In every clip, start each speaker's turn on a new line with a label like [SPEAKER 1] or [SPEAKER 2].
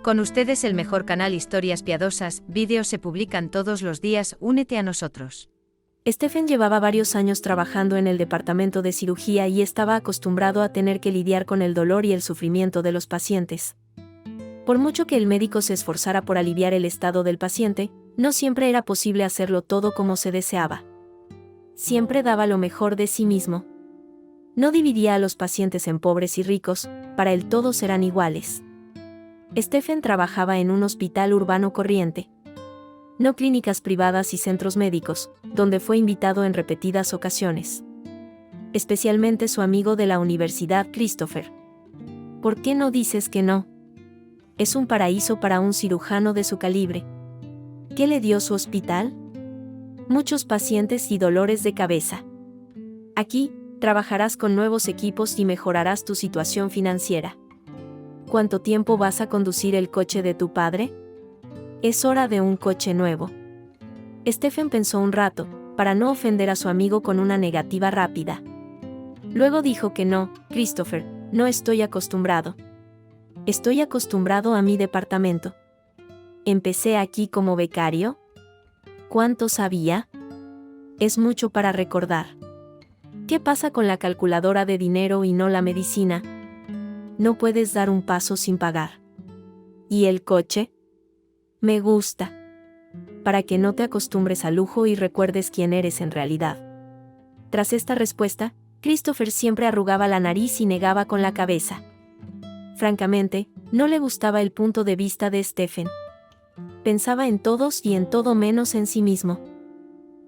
[SPEAKER 1] Con ustedes el mejor canal Historias Piadosas, vídeos se publican todos los días, únete a nosotros.
[SPEAKER 2] Stephen llevaba varios años trabajando en el departamento de cirugía y estaba acostumbrado a tener que lidiar con el dolor y el sufrimiento de los pacientes. Por mucho que el médico se esforzara por aliviar el estado del paciente, no siempre era posible hacerlo todo como se deseaba. Siempre daba lo mejor de sí mismo. No dividía a los pacientes en pobres y ricos, para él todos eran iguales. Stephen trabajaba en un hospital urbano corriente. No clínicas privadas y centros médicos, donde fue invitado en repetidas ocasiones. Especialmente su amigo de la universidad, Christopher. ¿Por qué no dices que no? Es un paraíso para un cirujano de su calibre. ¿Qué le dio su hospital? Muchos pacientes y dolores de cabeza. Aquí, trabajarás con nuevos equipos y mejorarás tu situación financiera. ¿Cuánto tiempo vas a conducir el coche de tu padre? Es hora de un coche nuevo. Stephen pensó un rato, para no ofender a su amigo con una negativa rápida. Luego dijo que no, Christopher, no estoy acostumbrado. Estoy acostumbrado a mi departamento. Empecé aquí como becario. ¿Cuánto sabía? Es mucho para recordar. ¿Qué pasa con la calculadora de dinero y no la medicina? No puedes dar un paso sin pagar. ¿Y el coche? Me gusta. Para que no te acostumbres al lujo y recuerdes quién eres en realidad. Tras esta respuesta, Christopher siempre arrugaba la nariz y negaba con la cabeza. Francamente, no le gustaba el punto de vista de Stephen. Pensaba en todos y en todo menos en sí mismo.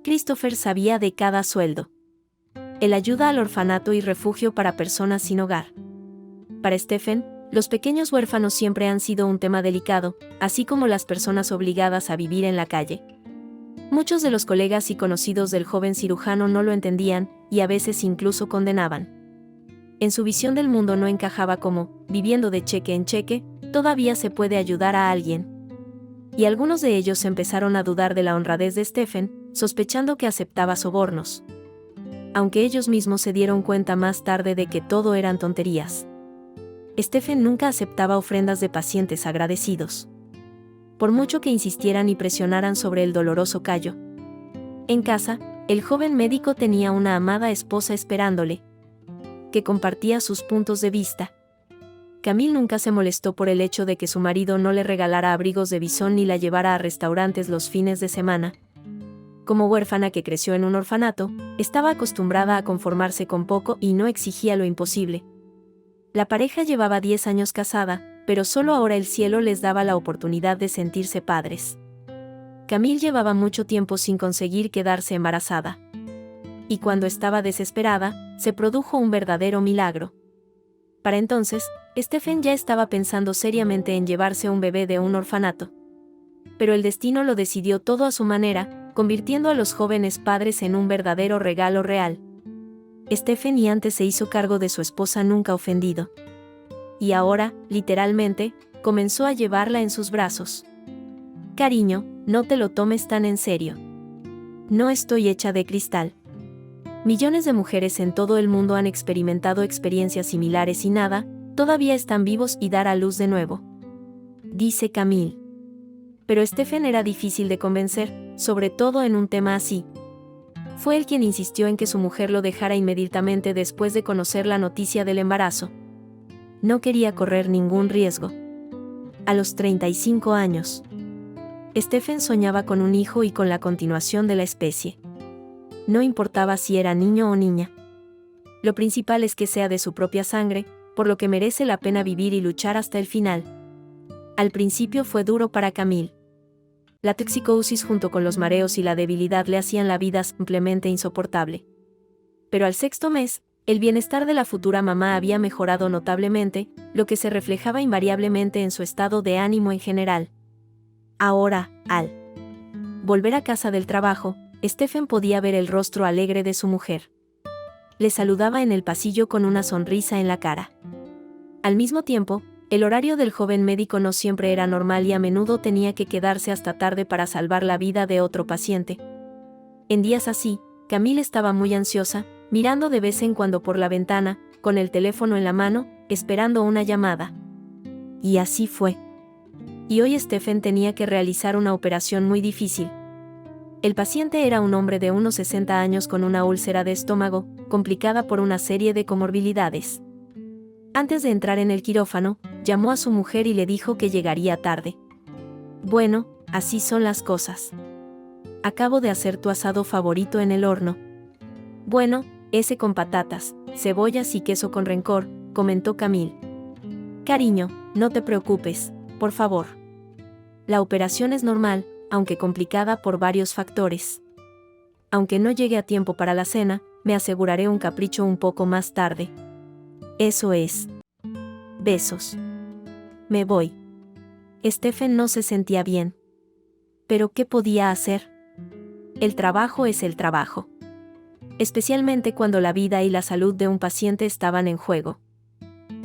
[SPEAKER 2] Christopher sabía de cada sueldo. Él ayuda al orfanato y refugio para personas sin hogar. Para Stephen, los pequeños huérfanos siempre han sido un tema delicado, así como las personas obligadas a vivir en la calle. Muchos de los colegas y conocidos del joven cirujano no lo entendían, y a veces incluso condenaban. En su visión del mundo no encajaba como, viviendo de cheque en cheque, todavía se puede ayudar a alguien. Y algunos de ellos empezaron a dudar de la honradez de Stephen, sospechando que aceptaba sobornos. Aunque ellos mismos se dieron cuenta más tarde de que todo eran tonterías. Stephen nunca aceptaba ofrendas de pacientes agradecidos. Por mucho que insistieran y presionaran sobre el doloroso callo. En casa, el joven médico tenía una amada esposa esperándole, que compartía sus puntos de vista. Camille nunca se molestó por el hecho de que su marido no le regalara abrigos de bisón ni la llevara a restaurantes los fines de semana. Como huérfana que creció en un orfanato, estaba acostumbrada a conformarse con poco y no exigía lo imposible. La pareja llevaba 10 años casada, pero solo ahora el cielo les daba la oportunidad de sentirse padres. Camille llevaba mucho tiempo sin conseguir quedarse embarazada. Y cuando estaba desesperada, se produjo un verdadero milagro. Para entonces, Stephen ya estaba pensando seriamente en llevarse un bebé de un orfanato. Pero el destino lo decidió todo a su manera, convirtiendo a los jóvenes padres en un verdadero regalo real. Stephen y antes se hizo cargo de su esposa nunca ofendido. Y ahora, literalmente, comenzó a llevarla en sus brazos. Cariño, no te lo tomes tan en serio. No estoy hecha de cristal. Millones de mujeres en todo el mundo han experimentado experiencias similares y nada, todavía están vivos y dar a luz de nuevo. Dice Camille. Pero Stephen era difícil de convencer, sobre todo en un tema así. Fue él quien insistió en que su mujer lo dejara inmediatamente después de conocer la noticia del embarazo. No quería correr ningún riesgo. A los 35 años, Stephen soñaba con un hijo y con la continuación de la especie. No importaba si era niño o niña. Lo principal es que sea de su propia sangre, por lo que merece la pena vivir y luchar hasta el final. Al principio fue duro para Camille. La toxicosis junto con los mareos y la debilidad le hacían la vida simplemente insoportable. Pero al 6º mes, el bienestar de la futura mamá había mejorado notablemente, lo que se reflejaba invariablemente en su estado de ánimo en general. Ahora, al volver a casa del trabajo, Stephen podía ver el rostro alegre de su mujer. Le saludaba en el pasillo con una sonrisa en la cara. Al mismo tiempo, el horario del joven médico no siempre era normal y a menudo tenía que quedarse hasta tarde para salvar la vida de otro paciente. En días así, Camille estaba muy ansiosa, mirando de vez en cuando por la ventana, con el teléfono en la mano, esperando una llamada. Y así fue. y hoy Stephen tenía que realizar una operación muy difícil. El paciente era un hombre de unos 60 años con una úlcera de estómago, complicada por una serie de comorbilidades. Antes de entrar en el quirófano, llamó a su mujer y le dijo que llegaría tarde. Bueno, así son las cosas. Acabo de hacer tu asado favorito en el horno. Bueno, ese con patatas, cebollas y queso con rencor, comentó Camille. Cariño, no te preocupes, por favor. La operación es normal, aunque complicada por varios factores. Aunque no llegue a tiempo para la cena, me aseguraré un capricho un poco más tarde. Eso es. Besos. Me voy. Stephen no se sentía bien. ¿Pero qué podía hacer? El trabajo es el trabajo. Especialmente cuando la vida y la salud de un paciente estaban en juego.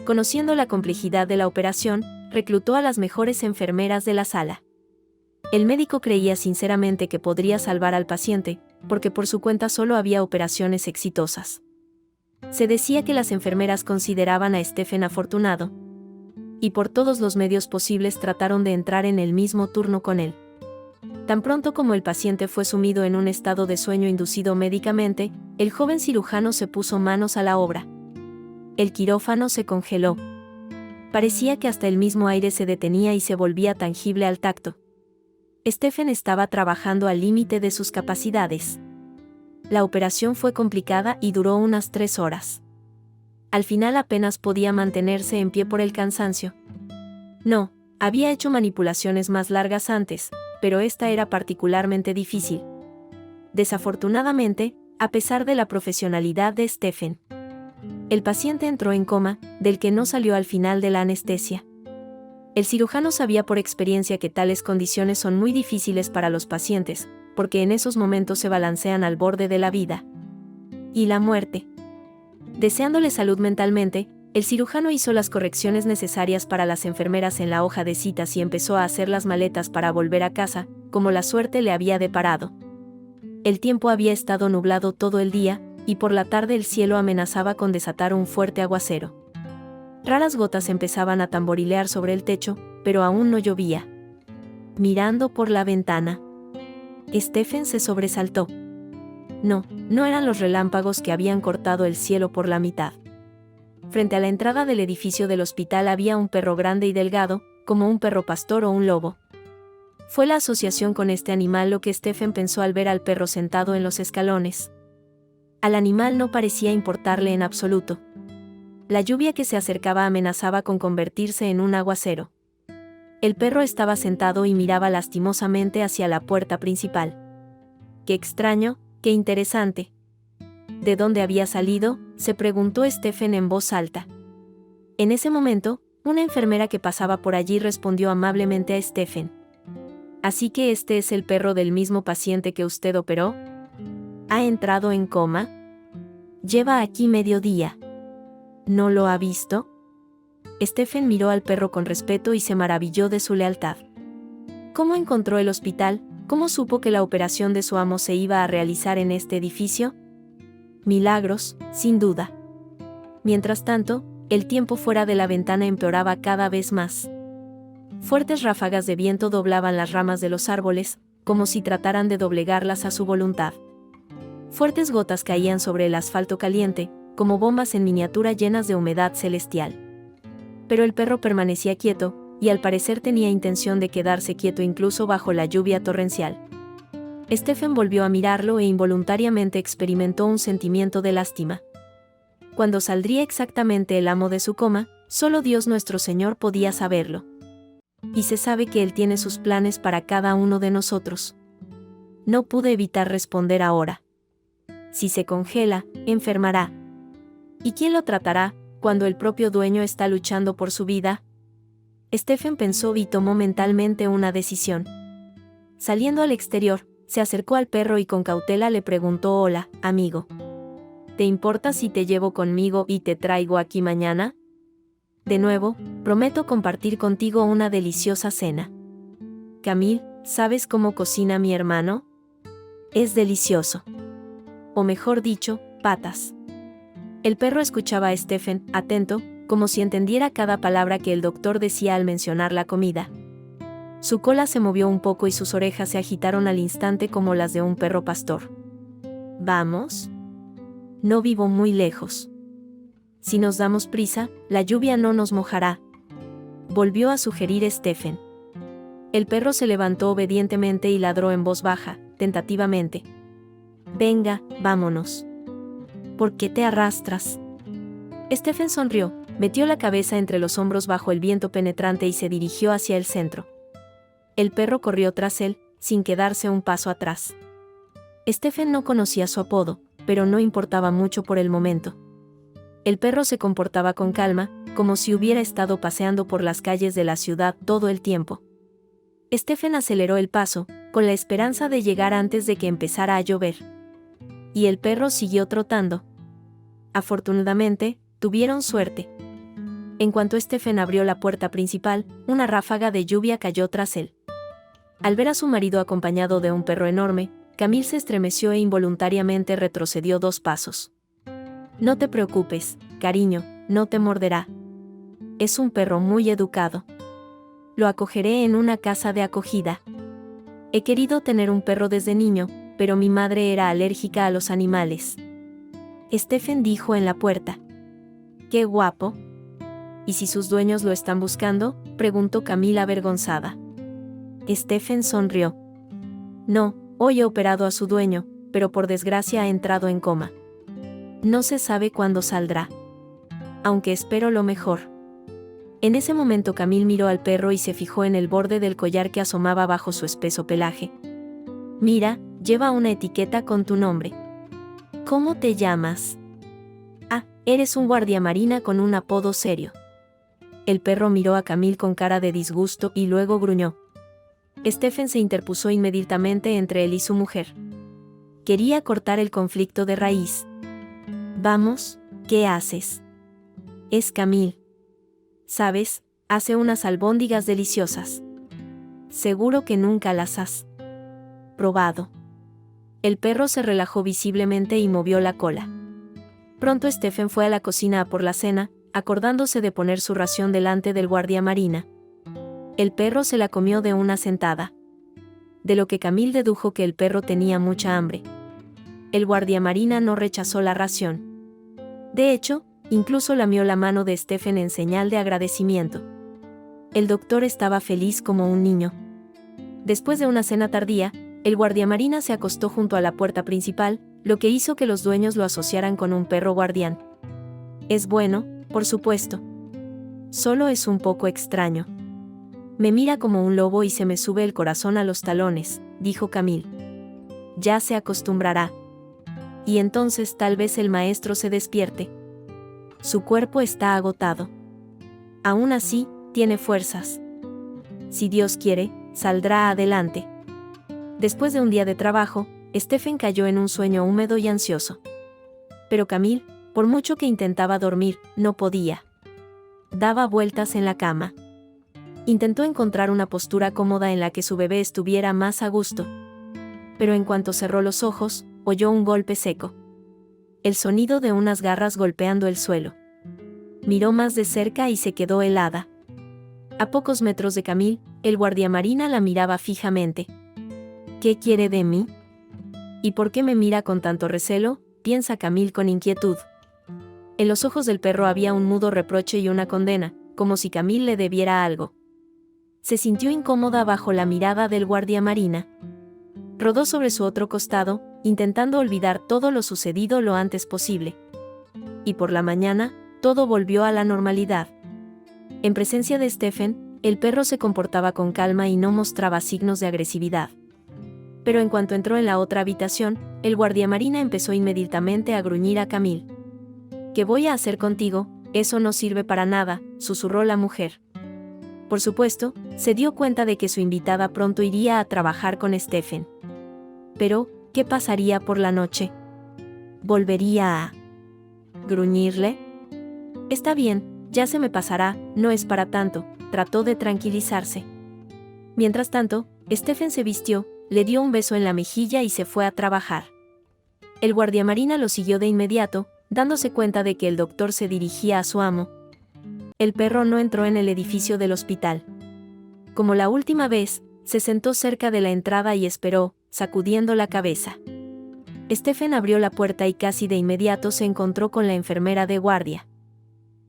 [SPEAKER 2] Conociendo la complejidad de la operación, reclutó a las mejores enfermeras de la sala. El médico creía sinceramente que podría salvar al paciente, porque por su cuenta solo había operaciones exitosas. Se decía que las enfermeras consideraban a Stephen afortunado, y por todos los medios posibles trataron de entrar en el mismo turno con él. Tan pronto como el paciente fue sumido en un estado de sueño inducido médicamente, el joven cirujano se puso manos a la obra. El quirófano se congeló. Parecía que hasta el mismo aire se detenía y se volvía tangible al tacto. Stephen estaba trabajando al límite de sus capacidades. La operación fue complicada y duró unas 3 horas. Al final apenas podía mantenerse en pie por el cansancio. No, había hecho manipulaciones más largas antes, pero esta era particularmente difícil. Desafortunadamente, a pesar de la profesionalidad de Stephen, el paciente entró en coma, del que no salió al final de la anestesia. El cirujano sabía por experiencia que tales condiciones son muy difíciles para los pacientes, porque en esos momentos se balancean al borde de la vida y la muerte. Deseándole salud mentalmente, el cirujano hizo las correcciones necesarias para las enfermeras en la hoja de citas y empezó a hacer las maletas para volver a casa, como la suerte le había deparado. El tiempo había estado nublado todo el día, y por la tarde el cielo amenazaba con desatar un fuerte aguacero. Raras gotas empezaban a tamborilear sobre el techo, pero aún no llovía. Mirando por la ventana, Stephen se sobresaltó. No eran los relámpagos que habían cortado el cielo por la mitad. Frente a la entrada del edificio del hospital había un perro grande y delgado, como un perro pastor o un lobo. Fue la asociación con este animal lo que Stephen pensó al ver al perro sentado en los escalones. Al animal no parecía importarle en absoluto. La lluvia que se acercaba amenazaba con convertirse en un aguacero. El perro estaba sentado y miraba lastimosamente hacia la puerta principal. Qué extraño, qué interesante. ¿De dónde había salido?, se preguntó Stephen en voz alta. En ese momento, una enfermera que pasaba por allí respondió amablemente a Stephen. ¿Así que este es el perro del mismo paciente que usted operó? ¿Ha entrado en coma? Lleva aquí mediodía. ¿No lo ha visto? Stephen miró al perro con respeto y se maravilló de su lealtad. ¿Cómo encontró el hospital? ¿Cómo supo que la operación de su amo se iba a realizar en este edificio? Milagros, sin duda. Mientras tanto, el tiempo fuera de la ventana empeoraba cada vez más. Fuertes ráfagas de viento doblaban las ramas de los árboles, como si trataran de doblegarlas a su voluntad. Fuertes gotas caían sobre el asfalto caliente, como bombas en miniatura llenas de humedad celestial. Pero el perro permanecía quieto, y al parecer tenía intención de quedarse quieto incluso bajo la lluvia torrencial. Stephen volvió a mirarlo e involuntariamente experimentó un sentimiento de lástima. Cuando saldría exactamente el amo de su coma, solo Dios nuestro Señor podía saberlo. Y se sabe que Él tiene sus planes para cada uno de nosotros. No pude evitar responder ahora. Si se congela, enfermará. ¿Y quién lo tratará, cuando el propio dueño está luchando por su vida? Stephen pensó y tomó mentalmente una decisión. Saliendo al exterior, se acercó al perro y con cautela le preguntó: «Hola, amigo. ¿Te importa si te llevo conmigo y te traigo aquí mañana? De nuevo, prometo compartir contigo una deliciosa cena. Camille, ¿sabes cómo cocina mi hermano? Es delicioso. O mejor dicho, patas». El perro escuchaba a Stephen, atento, como si entendiera cada palabra que el doctor decía al mencionar la comida. Su cola se movió un poco y sus orejas se agitaron al instante como las de un perro pastor. ¿Vamos? No vivo muy lejos. Si nos damos prisa, la lluvia no nos mojará. Volvió a sugerir Stephen. El perro se levantó obedientemente y ladró en voz baja, tentativamente. Venga, vámonos. ¿Por qué te arrastras? Stephen sonrió, metió la cabeza entre los hombros bajo el viento penetrante y se dirigió hacia el centro. El perro corrió tras él, sin quedarse un paso atrás. Stephen no conocía su apodo, pero no importaba mucho por el momento. El perro se comportaba con calma, como si hubiera estado paseando por las calles de la ciudad todo el tiempo. Stephen aceleró el paso, con la esperanza de llegar antes de que empezara a llover. Y el perro siguió trotando. Afortunadamente, tuvieron suerte. En cuanto Stephen abrió la puerta principal, una ráfaga de lluvia cayó tras él. Al ver a su marido acompañado de un perro enorme, Camille se estremeció e involuntariamente retrocedió 2 pasos. No te preocupes, cariño, no te morderá. Es un perro muy educado. Lo acogeré en una casa de acogida. He querido tener un perro desde niño, pero mi madre era alérgica a los animales. Stephen dijo en la puerta. ¡Qué guapo! ¿Y si sus dueños lo están buscando?, preguntó Camille avergonzada. Stephen sonrió. No, hoy he operado a su dueño, pero por desgracia ha entrado en coma. No se sabe cuándo saldrá. Aunque espero lo mejor. En ese momento Camille miró al perro y se fijó en el borde del collar que asomaba bajo su espeso pelaje. Mira, lleva una etiqueta con tu nombre. ¿Cómo te llamas? Ah, eres un guardiamarina con un apodo serio. El perro miró a Camille con cara de disgusto y luego gruñó. Stephen se interpuso inmediatamente entre él y su mujer. Quería cortar el conflicto de raíz. Vamos, ¿qué haces? Es Camille. ¿Sabes? Hace unas albóndigas deliciosas. Seguro que nunca las has probado. El perro se relajó visiblemente y movió la cola. Pronto Stephen fue a la cocina a por la cena, acordándose de poner su ración delante del guardiamarina. El perro se la comió de una sentada. De lo que Camille dedujo que el perro tenía mucha hambre. El guardiamarina no rechazó la ración. De hecho, incluso lamió la mano de Stephen en señal de agradecimiento. El doctor estaba feliz como un niño. Después de una cena tardía, el guardiamarina se acostó junto a la puerta principal, lo que hizo que los dueños lo asociaran con un perro guardián. Es bueno, por supuesto. Solo es un poco extraño. Me mira como un lobo y se me sube el corazón a los talones, dijo Camille. Ya se acostumbrará. Y entonces tal vez el maestro se despierte. Su cuerpo está agotado. Aún así, tiene fuerzas. Si Dios quiere, saldrá adelante. Después de un día de trabajo, Stephen cayó en un sueño húmedo y ansioso. Pero Camille, por mucho que intentaba dormir, no podía. Daba vueltas en la cama. Intentó encontrar una postura cómoda en la que su bebé estuviera más a gusto. Pero en cuanto cerró los ojos, oyó un golpe seco. El sonido de unas garras golpeando el suelo. Miró más de cerca y se quedó helada. A pocos metros de Camille, el guardiamarina la miraba fijamente. ¿Qué quiere de mí? ¿Y por qué me mira con tanto recelo?, piensa Camille con inquietud. En los ojos del perro había un mudo reproche y una condena, como si Camille le debiera algo. Se sintió incómoda bajo la mirada del guardiamarina. Rodó sobre su otro costado, intentando olvidar todo lo sucedido lo antes posible. Y por la mañana, todo volvió a la normalidad. En presencia de Stephen, el perro se comportaba con calma y no mostraba signos de agresividad. Pero en cuanto entró en la otra habitación, el guardiamarina empezó inmediatamente a gruñir a Camille. ¿Qué voy a hacer contigo? Eso no sirve para nada, susurró la mujer. Por supuesto, se dio cuenta de que su invitada pronto iría a trabajar con Stephen. Pero, ¿qué pasaría por la noche? ¿Volvería a gruñirle? Está bien, ya se me pasará, no es para tanto, trató de tranquilizarse. Mientras tanto, Stephen se vistió, le dio un beso en la mejilla y se fue a trabajar. El guardiamarina lo siguió de inmediato, dándose cuenta de que el doctor se dirigía a su amo. El perro no entró en el edificio del hospital. Como la última vez, se sentó cerca de la entrada y esperó, sacudiendo la cabeza. Stephen abrió la puerta y casi de inmediato se encontró con la enfermera de guardia.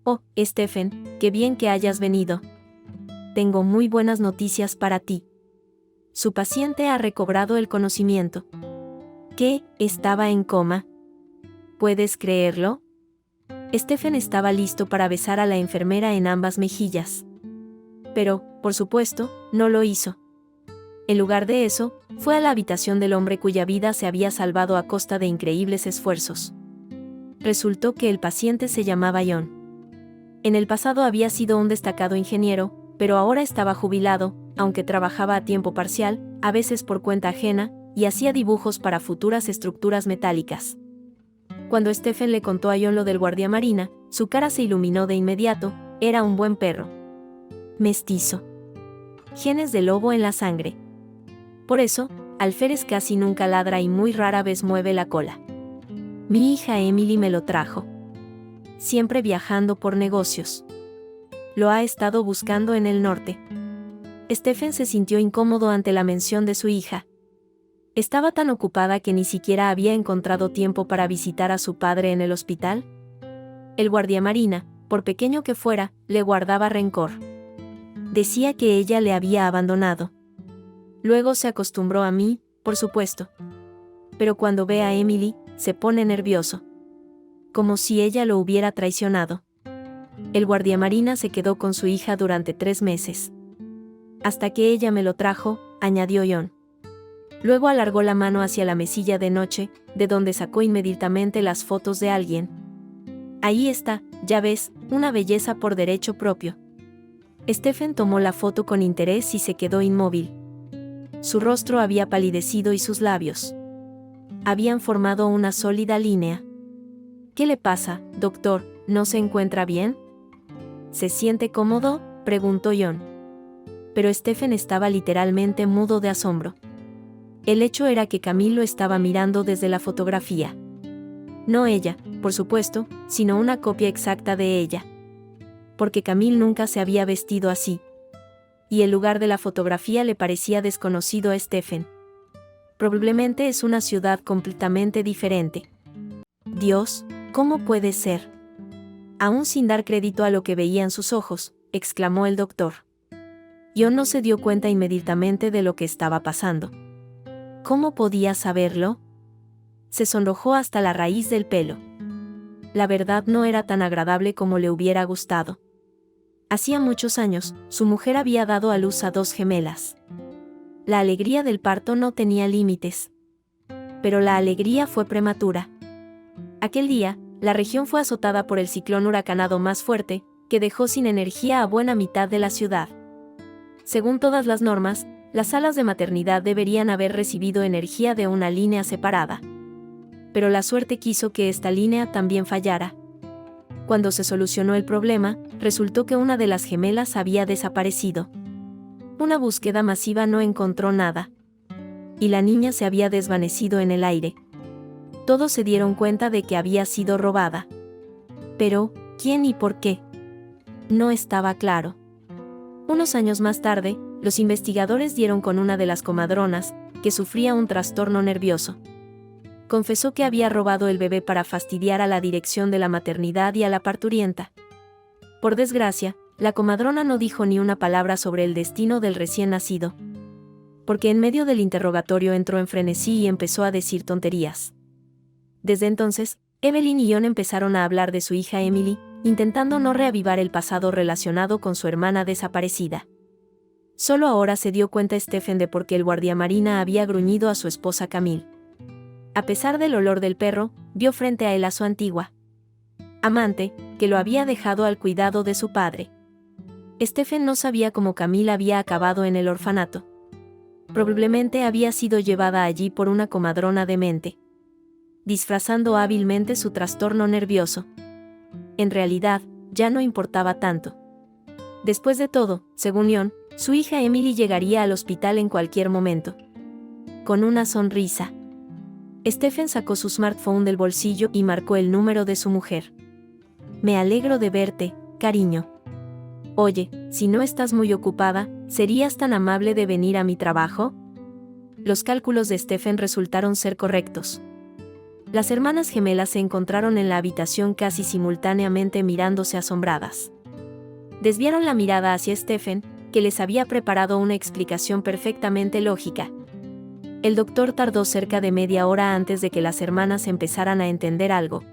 [SPEAKER 2] «Oh, Stephen, qué bien que hayas venido. Tengo muy buenas noticias para ti. Su paciente ha recobrado el conocimiento». ¿Qué? ¿Estaba en coma? ¿Puedes creerlo? Stephen estaba listo para besar a la enfermera en ambas mejillas. Pero, por supuesto, no lo hizo. En lugar de eso, fue a la habitación del hombre cuya vida se había salvado a costa de increíbles esfuerzos. Resultó que el paciente se llamaba John. En el pasado había sido un destacado ingeniero, pero ahora estaba jubilado, aunque trabajaba a tiempo parcial, a veces por cuenta ajena, y hacía dibujos para futuras estructuras metálicas. Cuando Stephen le contó a John lo del guardia marina, su cara se iluminó de inmediato. Era un buen perro. Mestizo. Genes de lobo en la sangre. Por eso, Alférez casi nunca ladra y muy rara vez mueve la cola. Mi hija Emily me lo trajo. Siempre viajando por negocios. Lo ha estado buscando en el norte. Stephen se sintió incómodo ante la mención de su hija. ¿Estaba tan ocupada que ni siquiera había encontrado tiempo para visitar a su padre en el hospital? El guardiamarina, por pequeño que fuera, le guardaba rencor. Decía que ella le había abandonado. Luego se acostumbró a mí, por supuesto. Pero cuando ve a Emily, se pone nervioso. Como si ella lo hubiera traicionado. El guardiamarina se quedó con su hija durante 3 meses. Hasta que ella me lo trajo, añadió John. Luego alargó la mano hacia la mesilla de noche, de donde sacó inmediatamente las fotos de alguien. Ahí está, ya ves, una belleza por derecho propio. Stephen tomó la foto con interés y se quedó inmóvil. Su rostro había palidecido y sus labios habían formado una sólida línea. ¿Qué le pasa, doctor? ¿No se encuentra bien? ¿Se siente cómodo?, preguntó John. Pero Stephen estaba literalmente mudo de asombro. El hecho era que Camille lo estaba mirando desde la fotografía. No ella, por supuesto, sino una copia exacta de ella. Porque Camille nunca se había vestido así. Y el lugar de la fotografía le parecía desconocido a Stephen. Probablemente es una ciudad completamente diferente. Dios, ¿cómo puede ser? Aún sin dar crédito a lo que veían sus ojos, exclamó el doctor. John no se dio cuenta inmediatamente de lo que estaba pasando. ¿Cómo podía saberlo? Se sonrojó hasta la raíz del pelo. La verdad no era tan agradable como le hubiera gustado. Hacía muchos años, su mujer había dado a luz a 2 gemelas. La alegría del parto no tenía límites. Pero la alegría fue prematura. Aquel día, la región fue azotada por el ciclón huracanado más fuerte, que dejó sin energía a buena mitad de la ciudad. Según todas las normas, las salas de maternidad deberían haber recibido energía de una línea separada. Pero la suerte quiso que esta línea también fallara. Cuando se solucionó el problema, resultó que una de las gemelas había desaparecido. Una búsqueda masiva no encontró nada. Y la niña se había desvanecido en el aire. Todos se dieron cuenta de que había sido robada. Pero, ¿quién y por qué? No estaba claro. Unos años más tarde, los investigadores dieron con una de las comadronas, que sufría un trastorno nervioso. Confesó que había robado el bebé para fastidiar a la dirección de la maternidad y a la parturienta. Por desgracia, la comadrona no dijo ni una palabra sobre el destino del recién nacido. Porque en medio del interrogatorio entró en frenesí y empezó a decir tonterías. Desde entonces, Evelyn y John empezaron a hablar de su hija Emily, intentando no reavivar el pasado relacionado con su hermana desaparecida. Solo ahora se dio cuenta Stephen de por qué el guardiamarina había gruñido a su esposa Camille. A pesar del olor del perro, vio frente a él a su antigua amante, que lo había dejado al cuidado de su padre. Stephen no sabía cómo Camille había acabado en el orfanato. Probablemente había sido llevada allí por una comadrona demente, disfrazando hábilmente su trastorno nervioso. En realidad, ya no importaba tanto. Después de todo, según John, su hija Emily llegaría al hospital en cualquier momento. Con una sonrisa. Stephen sacó su smartphone del bolsillo y marcó el número de su mujer. Me alegro de verte, cariño. Oye, si no estás muy ocupada, ¿serías tan amable de venir a mi trabajo? Los cálculos de Stephen resultaron ser correctos. Las hermanas gemelas se encontraron en la habitación casi simultáneamente mirándose asombradas. Desviaron la mirada hacia Stephen, que les había preparado una explicación perfectamente lógica. El doctor tardó cerca de media hora antes de que las hermanas empezaran a entender algo.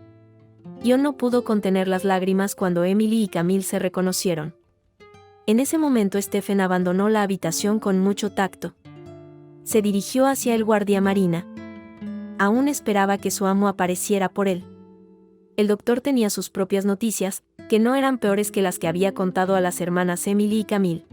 [SPEAKER 2] John no pudo contener las lágrimas cuando Emily y Camille se reconocieron. En ese momento Stephen abandonó la habitación con mucho tacto. Se dirigió hacia el guardia marina. Aún esperaba que su amo apareciera por él. El doctor tenía sus propias noticias, que no eran peores que las que había contado a las hermanas Emily y Camille.